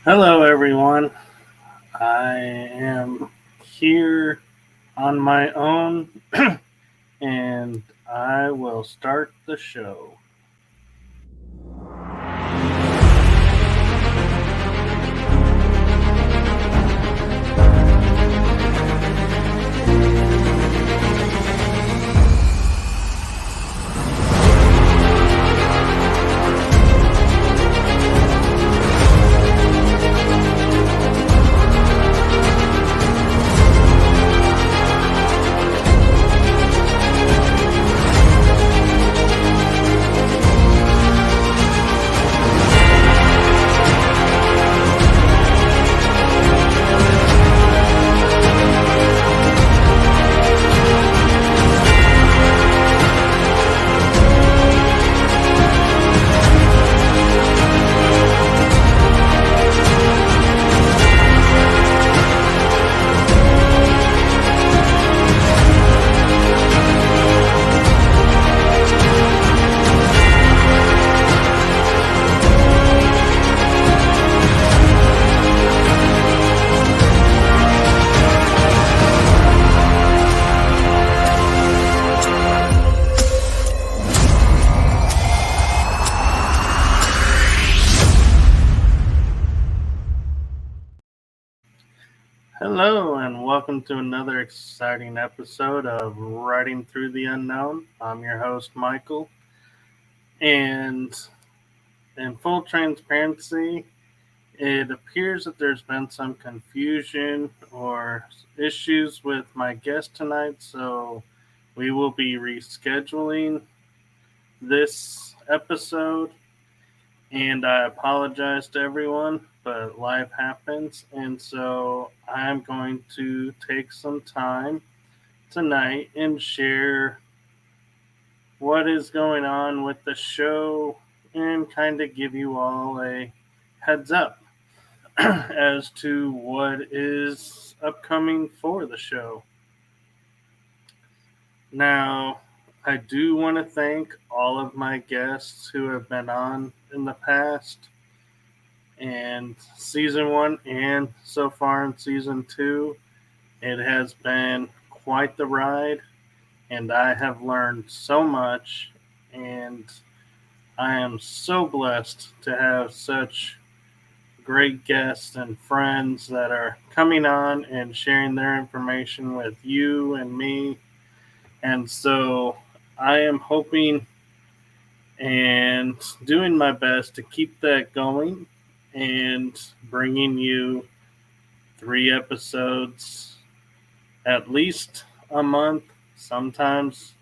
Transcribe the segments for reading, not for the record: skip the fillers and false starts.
Hello, everyone. I am here on my own and I will start the show. Hello, and welcome to another exciting episode of Writing Through the Unknown. I'm your host, Michael, and in full transparency, it appears that there's been some confusion or issues with my guest tonight, so we will be rescheduling this episode. And I apologize to everyone, but life happens. And so I'm going to take some time tonight and share what is going on with the show and kind of give you all a heads up as to what is upcoming for the show. Now, I do want to thank all of my guests who have been on in the past and season one and so far in season two. It has been quite the ride, and I have learned so much, and I am so blessed to have such great guests and friends that are coming on and sharing their information with you and me. And so I am hoping and doing my best to keep that going and bringing you 3 episodes at least a month. Sometimes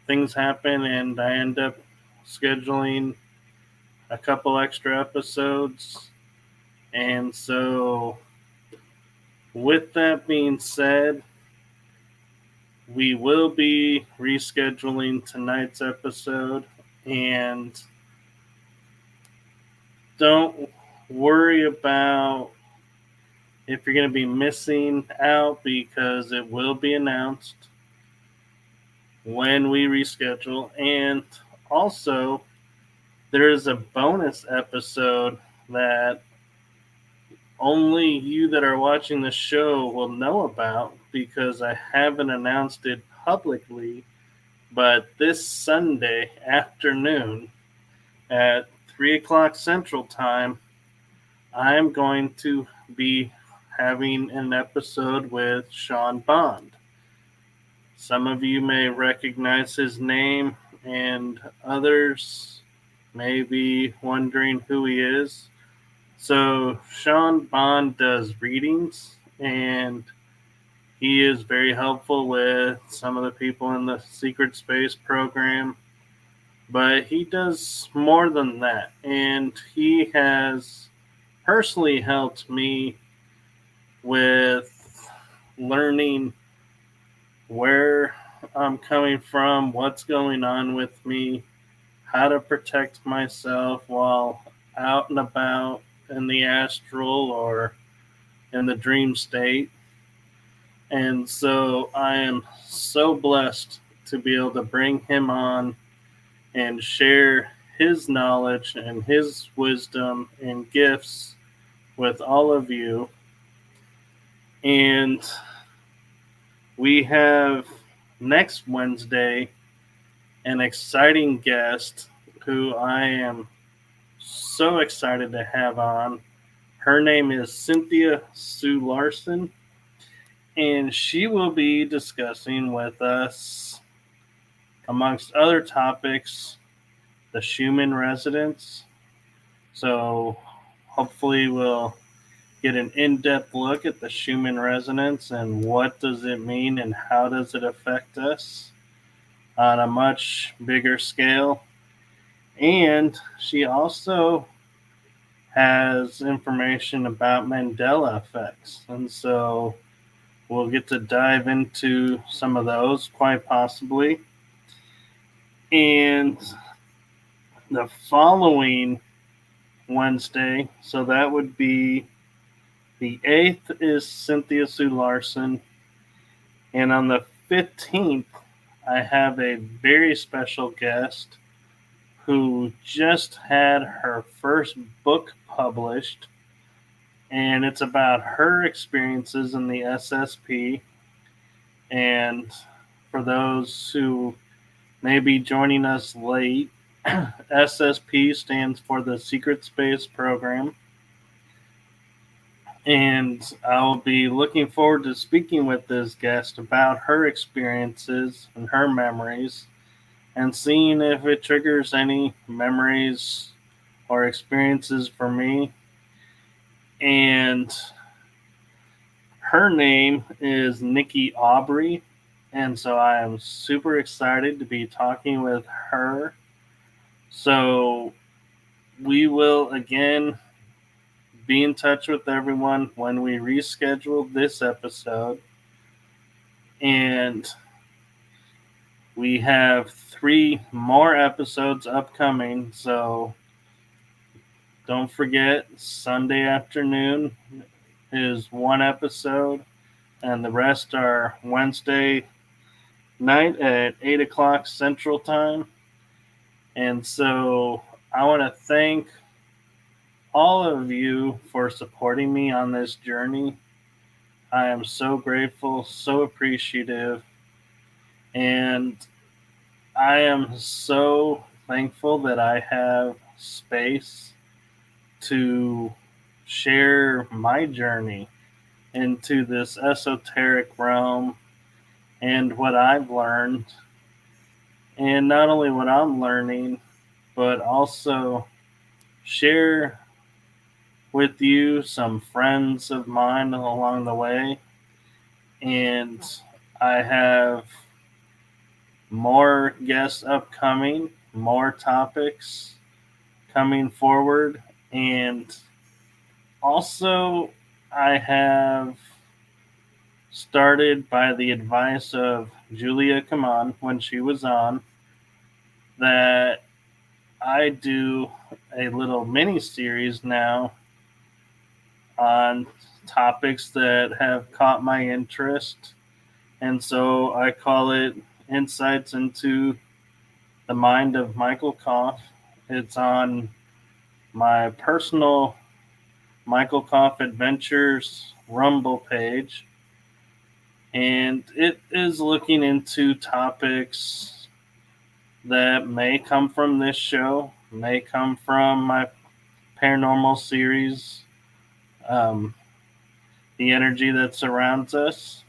things happen and I end up scheduling a couple extra episodes. And so, with that being said, we will be rescheduling tonight's episode. And don't worry about if you're going to be missing out because it will be announced when we reschedule. And also, there is a bonus episode that only you that are watching the show will know about because I haven't announced it publicly. But this Sunday afternoon at 3 o'clock Central Time, I'm going to be having an episode with Sean Bond. Some of you may recognize his name, and others may be wondering who he is. So, Sean Bond does readings, and he is very helpful with some of the people in the Secret Space program. But he does more than that, and he has personally helped me with learning where I'm coming from, what's going on with me, how to protect myself while out and about in the astral or in the dream state. And so I am so blessed to be able to bring him on and share his knowledge and his wisdom and gifts with all of you. And we have next Wednesday an exciting guest who I am so excited to have on. Her name is Cynthia Sue Larson, and she will be discussing with us, amongst other topics, the Schumann residence. So hopefully we'll get an in-depth look at the Schumann resonance and what does it mean and how does it affect us on a much bigger scale. And she also has information about Mandela effects. And so we'll get to dive into some of those quite possibly. And the following Wednesday, so that would be the 8th, is Cynthia Sue Larson. And on the 15th, I have a very special guest who just had her first book published. And it's about her experiences in the SSP. And for those who may be joining us late, SSP stands for the Secret Space Program. And I'll be looking forward to speaking with this guest about her experiences and her memories and seeing if it triggers any memories or experiences for me. And her name is Nikki Aubrey. And so I am super excited to be talking with her. So we will again be in touch with everyone when we reschedule this episode. And we have 3 more episodes upcoming. So don't forget, Sunday afternoon is 1 episode, and the rest are Wednesday night at 8 o'clock Central Time. And so I want to thank all of you for supporting me on this journey. I am so grateful, so appreciative, and I am so thankful that I have space to share my journey into this esoteric realm and what I've learned. And not only what I'm learning, but also share with you some friends of mine along the way. And I have more guests upcoming, more topics coming forward. And also, I have started, by the advice of Julia Kaman when she was on, that I do a little mini series now on topics that have caught my interest. And so I call it Insights into the Mind of Michael Kopf. It's on my personal Michael Kopf Adventures Rumble page. And it is looking into topics that may come from this show, may come from my paranormal series, The Energy That Surrounds Us,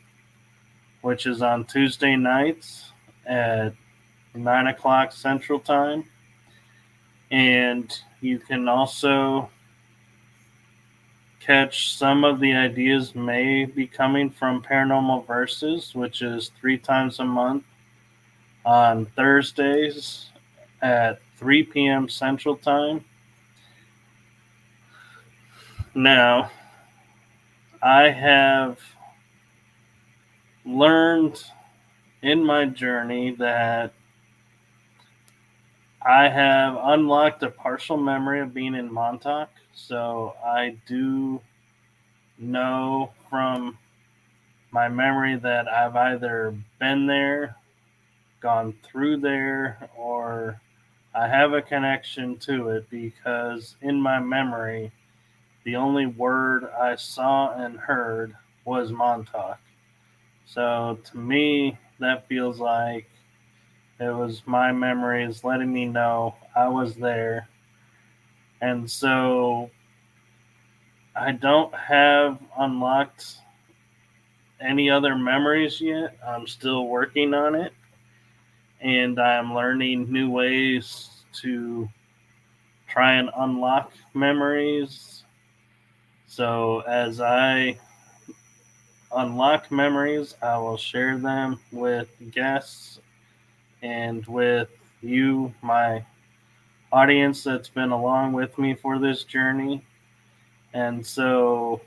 which is on Tuesday nights at 9 o'clock Central Time. And you can also catch some of the ideas may be coming from Paranormal Verses, which is 3 times a month on Thursdays at 3 p.m. Central Time. Now, I have learned in my journey that I have unlocked a partial memory of being in Montauk. So I do know from my memory that I've either been there, gone through there, or I have a connection to it, because in my memory the only word I saw and heard was Montauk. So to me, that feels like it was my memories letting me know I was there. And so I don't have unlocked any other memories yet. I'm still working on it, and I'm learning new ways to try and unlock memories. So as I unlock memories, I will share them with guests and with you, my audience that's been along with me for this journey. And so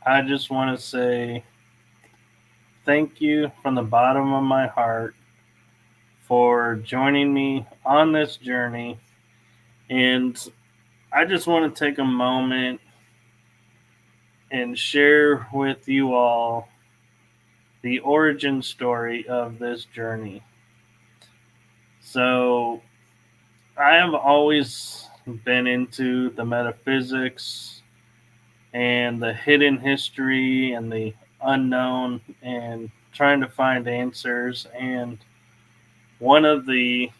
I just want to say thank you from the bottom of my heart for joining me on this journey. And I just want to take a moment and share with you all the origin story of this journey. So, I have always been into the metaphysics and the hidden history and the unknown and trying to find answers. And one of the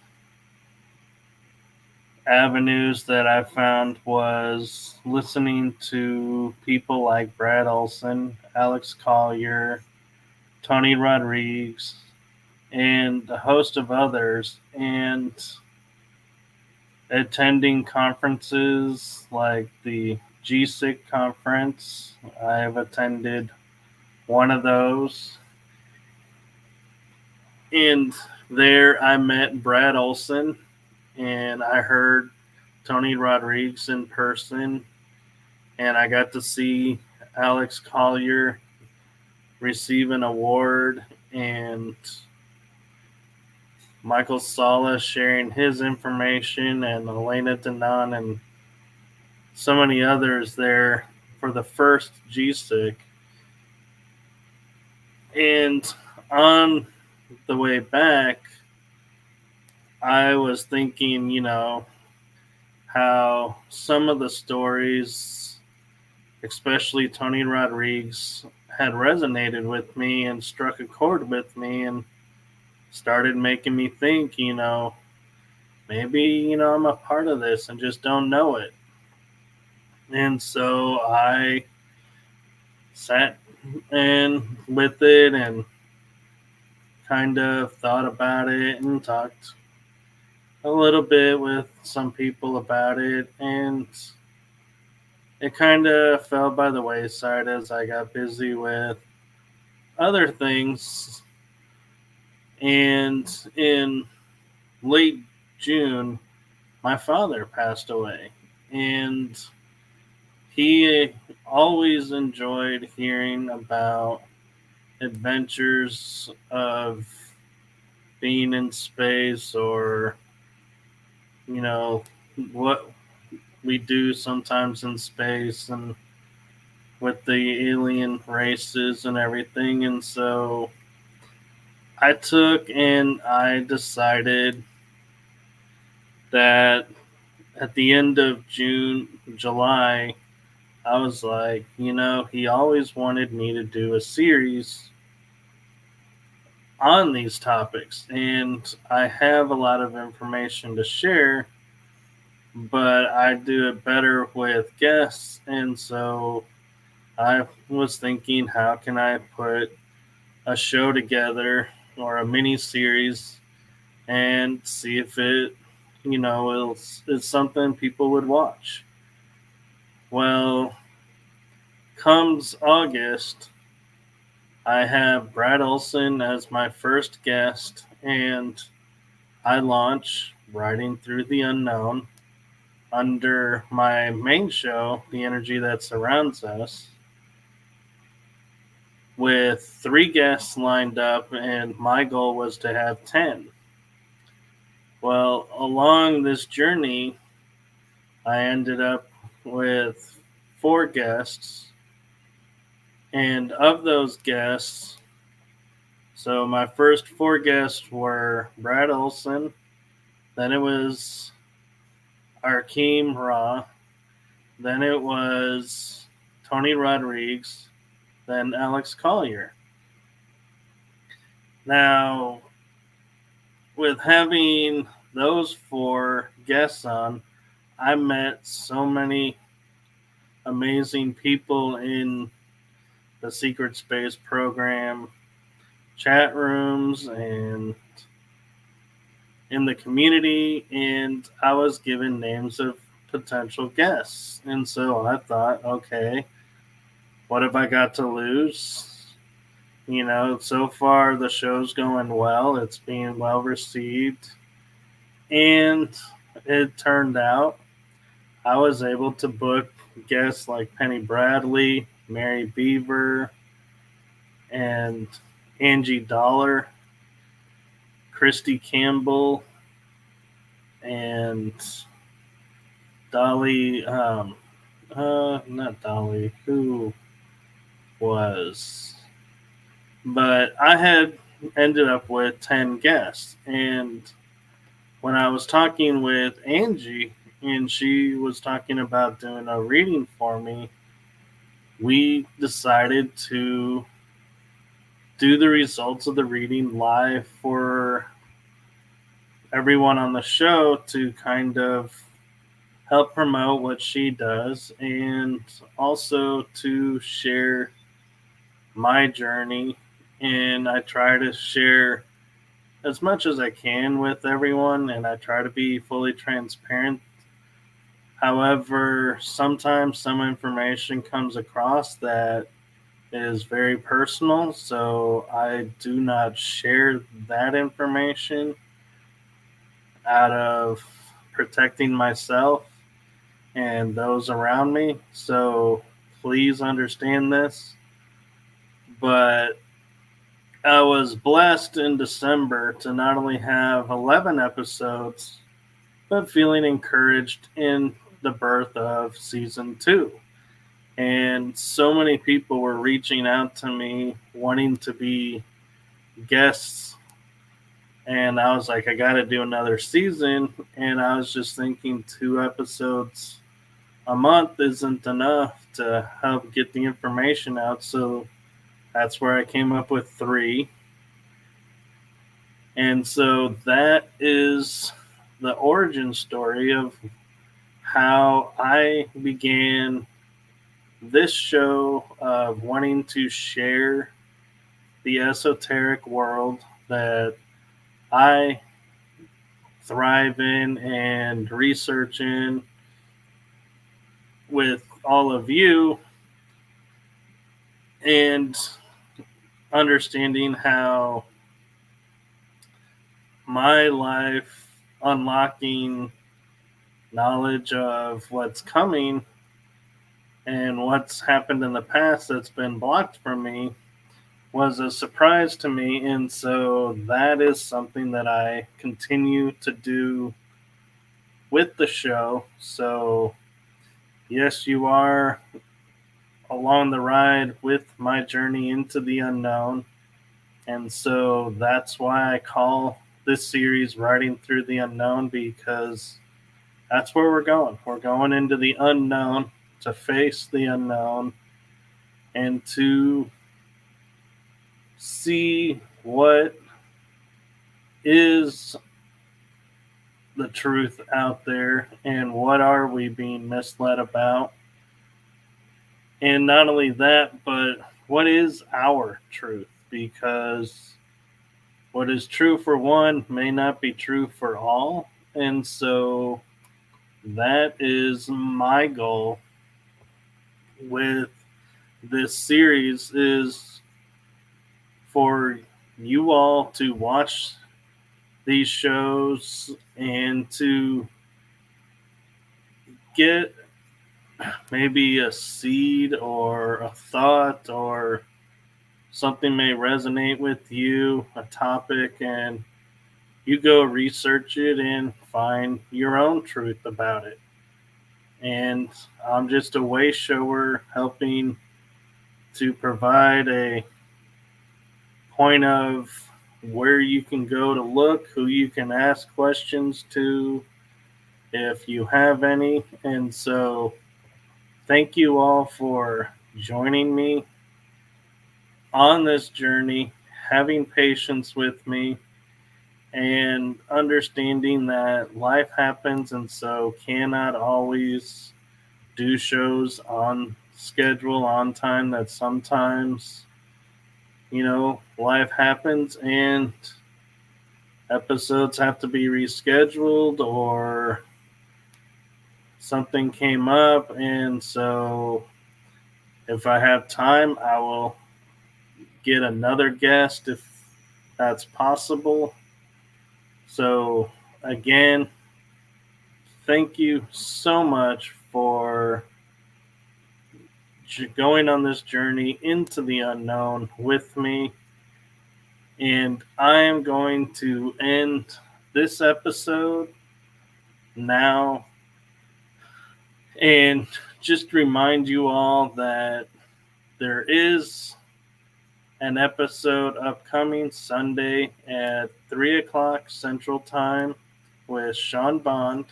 avenues that I found was listening to people like Brad Olson, Alex Collier, Tony Rodriguez, and a host of others, and attending conferences like the G6 conference. I have attended one of those, and there I met Brad Olson, and I heard Tony Rodriguez in person, and I got to see Alex Collier receive an award, and Michael Sala sharing his information, and Elena Denon, and so many others there for the first GSIC. And on the way back, I was thinking, how some of the stories, especially Tony Rodriguez, had resonated with me and struck a chord with me and started making me think, maybe, I'm a part of this and just don't know it. And so I sat in with it and kind of thought about it and talked a little bit with some people about it, and it kind of fell by the wayside as I got busy with other things. And in late June, my father passed away, and he always enjoyed hearing about adventures of being in space, or what we do sometimes in space and with the alien races and everything. And so I decided that at the end of July, I was like, he always wanted me to do a series on these topics, and I have a lot of information to share, but I do it better with guests. And so I was thinking, how can I put a show together or a mini series and see if it's something people would watch. Well, comes August, I have Brad Olson as my first guest, and I launch Riding Through the Unknown under my main show, The Energy That Surrounds Us, with 3 guests lined up, and my goal was to have 10. Well, along this journey, I ended up with 4 guests, and of those guests, so my first 4 guests were Brad Olson, then it was Arkeem Ra, then it was Tony Rodriguez, then Alex Collier. Now, with having those 4 guests on, I met so many amazing people in the Secret Space program chat rooms and in the community, and I was given names of potential guests. And so I thought, okay, what have I got to lose? You know, so far the show's going well. It's being well received. And it turned out I was able to book guests like Penny Bradley, Mary Beaver, and Angie Dollar, Christy Campbell, and Dolly, not Dolly, who was, but I had ended up with 10 guests. And when I was talking with Angie and she was talking about doing a reading for me, we decided to do the results of the reading live for everyone on the show to kind of help promote what she does and also to share my journey. And I try to share as much as I can with everyone, and I try to be fully transparent. However, sometimes some information comes across that is very personal, so I do not share that information out of protecting myself and those around me. So please understand this. But I was blessed in December to not only have 11 episodes, but feeling encouraged in the birth of season 2. And so many people were reaching out to me wanting to be guests. And I was like, I got to do another season. And I was just thinking 2 episodes a month isn't enough to help get the information out. So that's where I came up with 3. And so that is the origin story of how I began this show of wanting to share the esoteric world that I thrive in and research in with all of you, and understanding how my life unlocking knowledge of what's coming and what's happened in the past that's been blocked from me was a surprise to me. And so that is something that I continue to do with the show. So yes, you are along the ride with my journey into the unknown. And so that's why I call this series Riding Through the Unknown, because that's where we're going. We're going into the unknown to face the unknown and to see what is the truth out there and what are we being misled about. And not only that, but what is our truth? Because what is true for one may not be true for all. And so that is my goal with this series, is for you all to watch these shows and to get maybe a seed or a thought or something may resonate with you, a topic, and you go research it and find your own truth about it. And I'm just a way shower helping to provide a point of where you can go to look, who you can ask questions to, if you have any. And so thank you all for joining me on this journey, having patience with me, and understanding that life happens, and so cannot always do shows on schedule, on time, that sometimes, life happens and episodes have to be rescheduled or something came up. And so if I have time, I will get another guest if that's possible. So again, thank you so much for going on this journey into the unknown with me. And I am going to end this episode now and just remind you all that there is an episode upcoming Sunday at 3 o'clock Central Time with Sean Bond.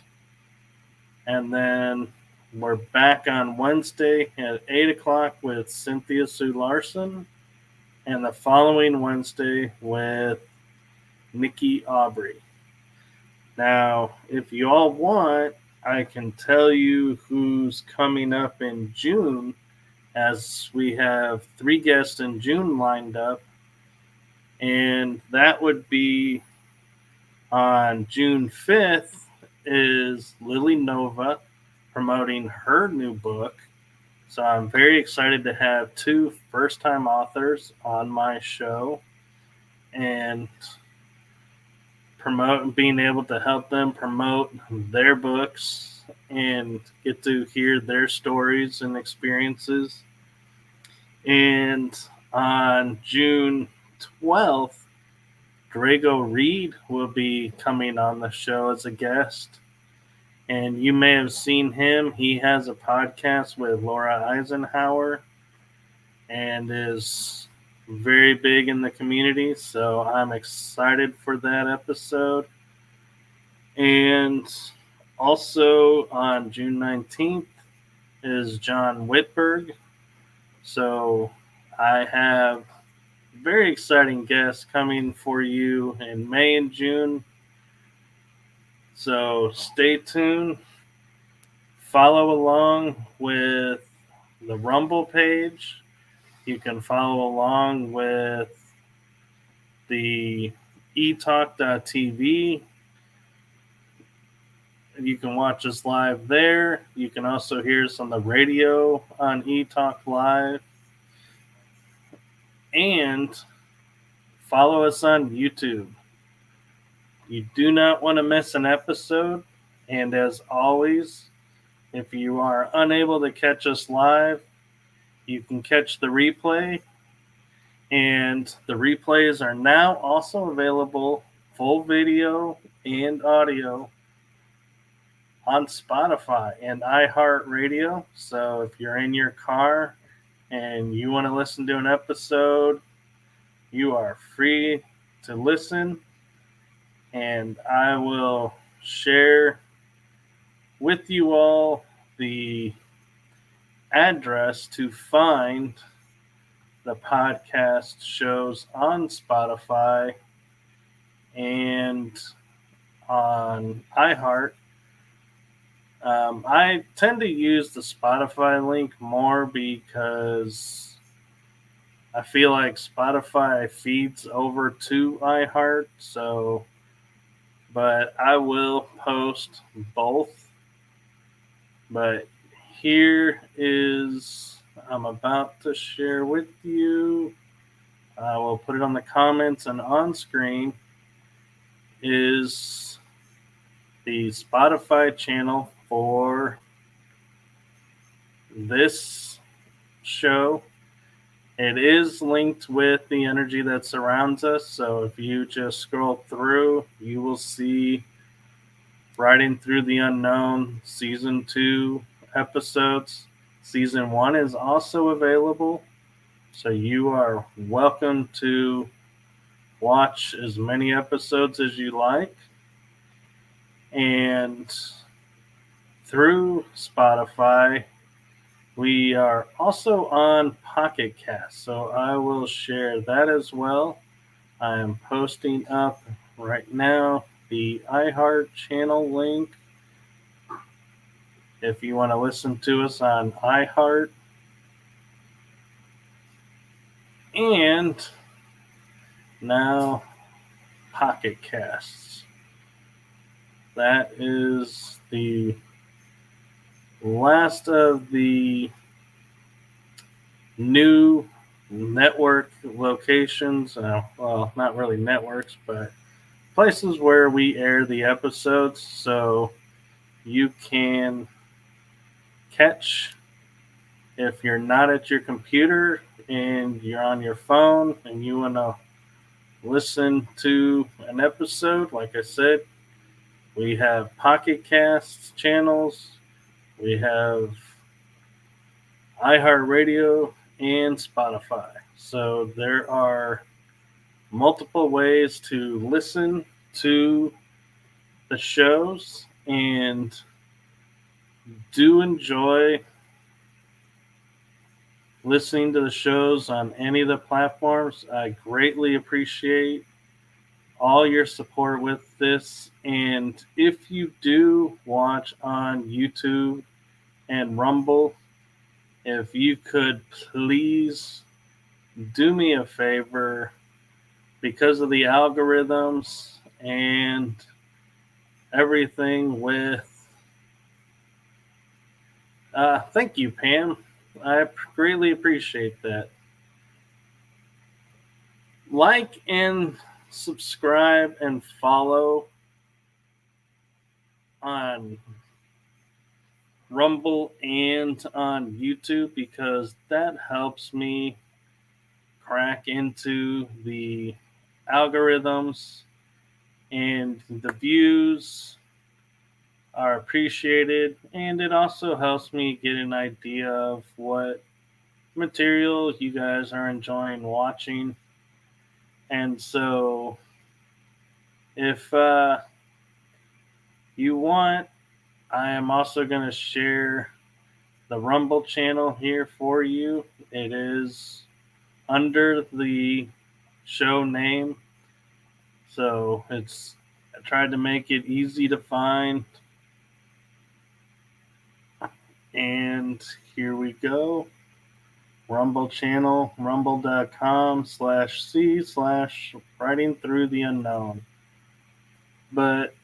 And then we're back on Wednesday at 8 o'clock with Cynthia Sue Larson. And the following Wednesday with Nikki Aubrey. Now, if you all want, I can tell you who's coming up in June, as we have 3 guests in June lined up. And that would be on June 5th is Lily Nova promoting her new book. So I'm very excited to have 2 first-time authors on my show and being able to help them promote their books and get to hear their stories and experiences. And on June 12th, Drago Reed will be coming on the show as a guest. And you may have seen him. He has a podcast with Laura Eisenhower and is very big in the community. So I'm excited for that episode. And also on June 19th is John Whitberg. So I have very exciting guests coming for you in May and June. So stay tuned. Follow along with the Rumble page. You can follow along with the etalk.tv. You can watch us live there. You can also hear us on the radio on eTalk Live. And follow us on YouTube. You do not want to miss an episode. And as always, if you are unable to catch us live, you can catch the replay. And the replays are now also available, full video and audio, on Spotify and iHeartRadio. So if you're in your car and you want to listen to an episode, you are free to listen. And I will share with you all the address to find the podcast shows on Spotify and on iHeart. I tend to use the Spotify link more because I feel like Spotify feeds over to iHeart. So, but I will post both. But here is, I'm about to share with you. I will put it on the comments and on screen, is the Spotify channel for this show. It is linked with the energy that surrounds us. So if you just scroll through, you will see Riding Through the Unknown Season 2 episodes. Season 1 is also available. So you are welcome to watch as many episodes as you like. And through Spotify, We are also on Pocket Cast, so I will share that as well. I am posting up right now the iHeart channel link. If you want to listen to us on iHeart, and now Pocket Casts. That is the last of the new network locations. Well, not really networks, but places where we air the episodes, so you can catch, if you're not at your computer and you're on your phone and you want to listen to an episode. Like I said, we have Pocket Casts channels, we have iHeartRadio, and Spotify. So there are multiple ways to listen to the shows, and do enjoy listening to the shows on any of the platforms. I greatly appreciate all your support with this. And if you do watch on YouTube and Rumble, if you could please do me a favor, because of the algorithms and everything with thank you, Pam. I greatly appreciate that. Like and subscribe and follow on Rumble and on YouTube, because that helps me crack into the algorithms, and the views are appreciated, and it also helps me get an idea of what material you guys are enjoying watching. And so if you want, I am also going to share the Rumble channel here for you. It is under the show name, so I tried to make it easy to find. And here we go. Rumble channel, rumble.com/C/writing through the unknown. But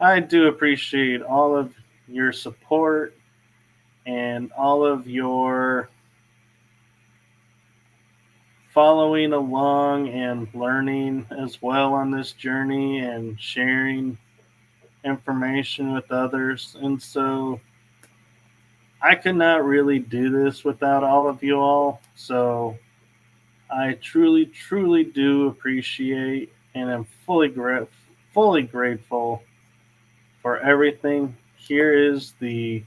I do appreciate all of your support and all of your following along and learning as well on this journey and sharing information with others. And so I could not really do this without all of you all. So I truly, truly do appreciate and am fully grateful for everything. Here is the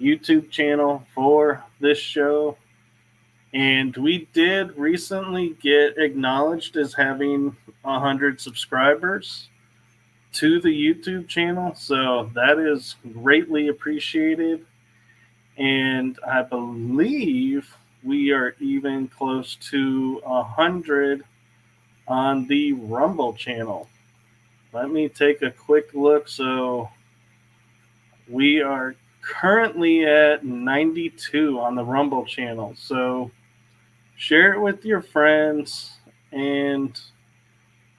YouTube channel for this show. And we did recently get acknowledged as having 100 subscribers to the YouTube channel. So that is greatly appreciated. And I believe we are even close to 100 on the Rumble channel. Let me take a quick look. So we are currently at 92 on the Rumble channel. So share it with your friends and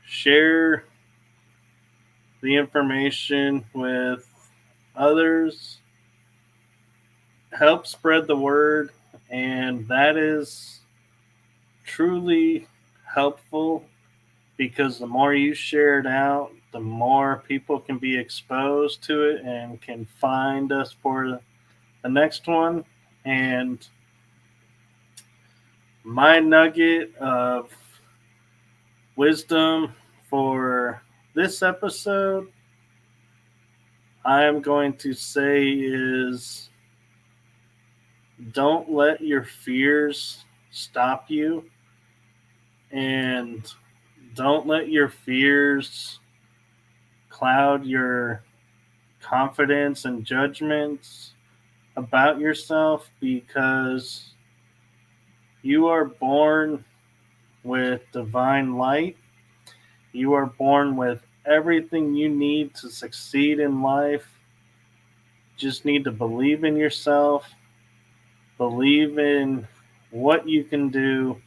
share the information with others. Help spread the word, and that is truly helpful, because the more you share it out, the more people can be exposed to it and can find us for the next one. And my nugget of wisdom for this episode, I am going to say, is don't let your fears stop you, and don't let your fears cloud your confidence and judgments about yourself, because you are born with divine light. You are born with everything you need to succeed in life. Just need to believe in yourself, believe in what you can do,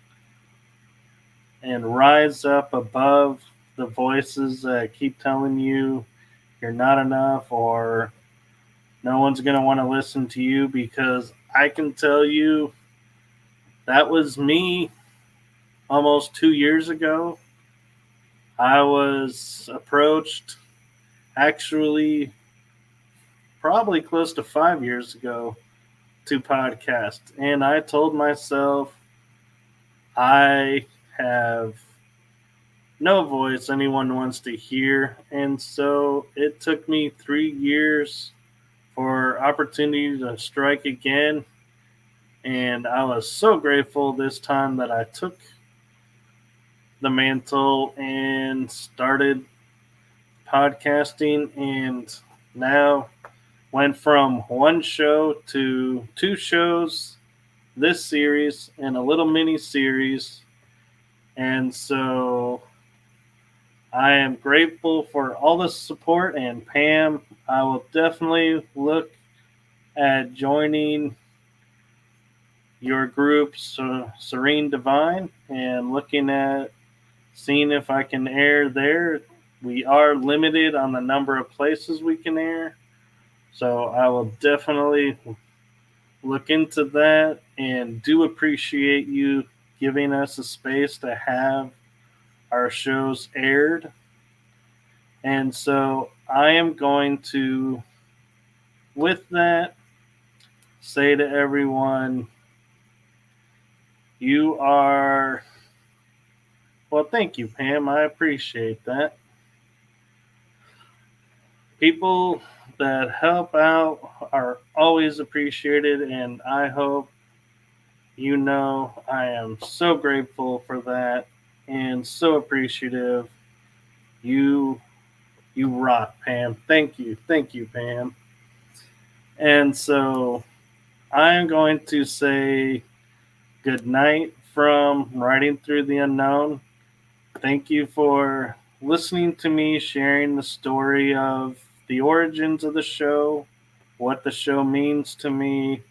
and rise up above the voices that keep telling you you're not enough or no one's going to want to listen to you. Because I can tell you that was me almost 2 years ago. I was approached, actually, probably close to 5 years ago, to podcast. And I told myself, I have no voice anyone wants to hear. And so it took me 3 years for opportunity to strike again. And I was so grateful this time that I took the mantle and started podcasting. And now went from one show to 2 shows this series and a little mini series. And so I am grateful for all the support. And Pam, I will definitely look at joining your group, Serene Divine, and looking at seeing if I can air there. We are limited on the number of places we can air, so I will definitely look into that, and do appreciate you giving us a space to have our shows aired. And so I am going to, with that, say to everyone, you are, well, thank you, Pam. I appreciate that. People that help out are always appreciated, and I hope you know I am so grateful for that and so appreciative. You you rock, Pam. Thank you. Thank you, Pam. And so I am going to say good night from Riding Through the Unknown. Thank you for listening to me sharing the story of the origins of the show, what the show means to me,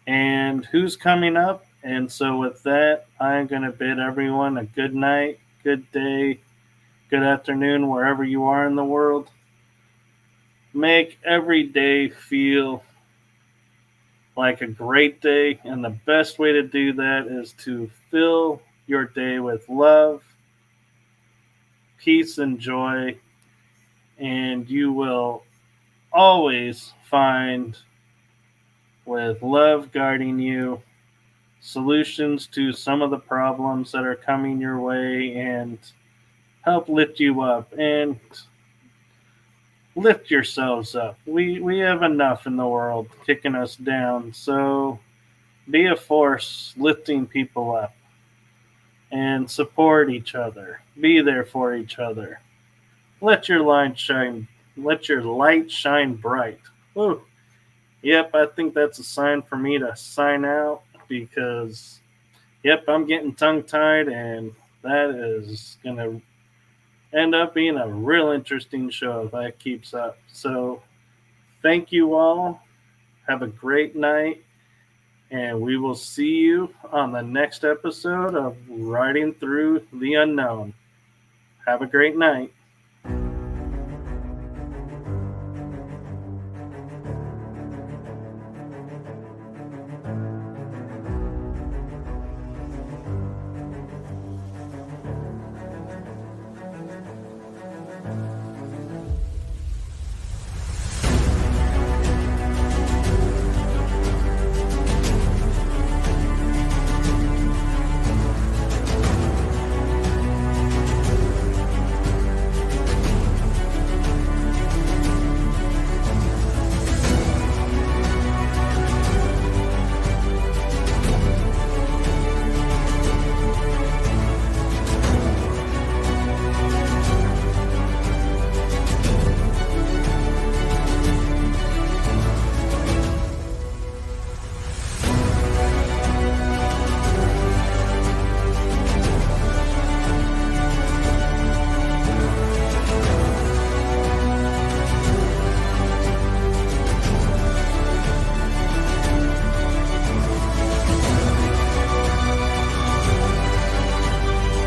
and who's coming up. And so, with that, I'm going to bid everyone a good night, good day, good afternoon, wherever you are in the world. Make every day feel like a great day. And the best way to do that is to fill your day with love, peace, and joy. And you will always find, with love guiding you, solutions to some of the problems that are coming your way, and help lift you up and lift yourselves up. We have enough in the world kicking us down, so be a force lifting people up and support each other. Be there for each other. Let your light shine. Let your light shine bright. Woo. Yep, I think that's a sign for me to sign out, because, yep, I'm getting tongue-tied, and that is going to end up being a real interesting show if that keeps up. So thank you all. Have a great night, and we will see you on the next episode of Riding Through the Unknown. Have a great night.